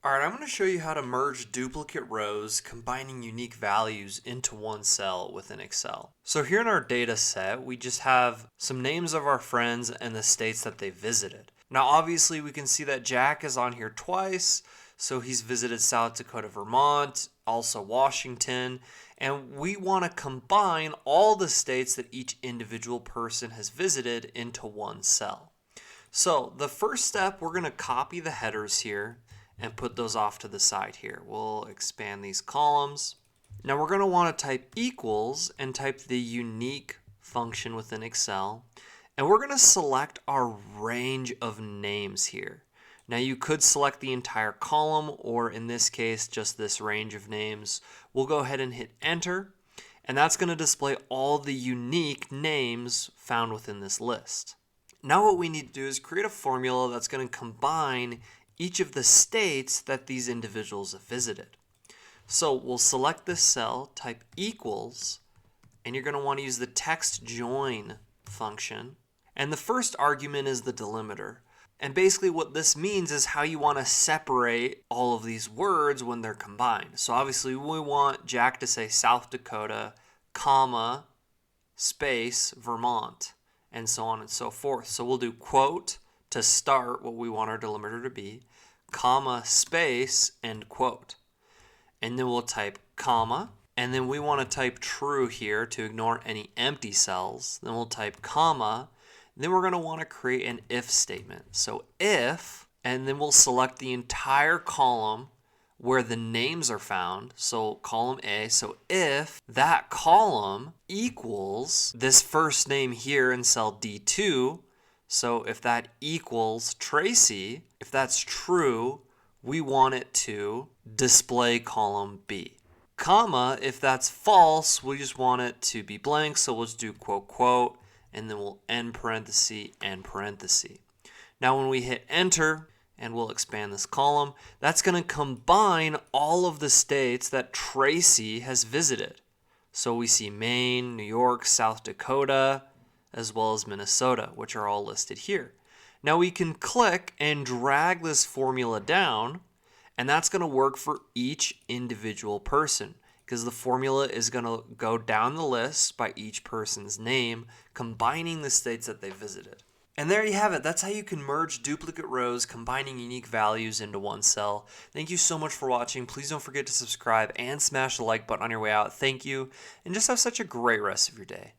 Alright, I'm going to show you how to merge duplicate rows combining unique values into one cell within Excel. So here in our data set, we just have some names of our friends and the states that they visited. Now obviously we can see that Jack is on here twice, so he's visited South Dakota, Vermont, also Washington, and we want to combine all the states that each individual person has visited into one cell. So the first step, we're going to copy the headers here and put those off to the side here. We'll expand these columns. Now we're going to want to type equals and type the unique function within Excel. And we're going to select our range of names here. Now you could select the entire column, or in this case, just this range of names. We'll go ahead and hit enter. And that's going to display all the unique names found within this list. Now what we need to do is create a formula that's going to combine each of the states that these individuals have visited. So we'll select this cell, type equals, and you're going to want to use the text join function. And the first argument is the delimiter. And basically what this means is how you want to separate all of these words when they're combined. So obviously we want Jack to say South Dakota, comma, space, Vermont, and so on and so forth. So we'll do quote to start what we want our delimiter to be, comma, space, end quote. And then we'll type comma, and then we want to type true here to ignore any empty cells. Then we'll type comma, and then we're going to want to create an if statement. So if, and then we'll select the entire column where the names are found, so column A. So if that column equals this first name here in cell D2, so if that equals Tracy, if that's true, we want it to display column B. Comma, if that's false, we just want it to be blank, so we'll just do quote, quote, and then we'll end parenthesis, end parenthesis. Now when we hit enter, and we'll expand this column, that's going to combine all of the states that Tracy has visited. So we see Maine, New York, South Dakota, as well as Minnesota, which are all listed here. Now we can click and drag this formula down, and that's going to work for each individual person because the formula is going to go down the list by each person's name, combining the states that they visited. And there you have it. That's how you can merge duplicate rows, combining unique values into one cell. Thank you so much for watching. Please don't forget to subscribe and smash the like button on your way out. Thank you, and just have such a great rest of your day.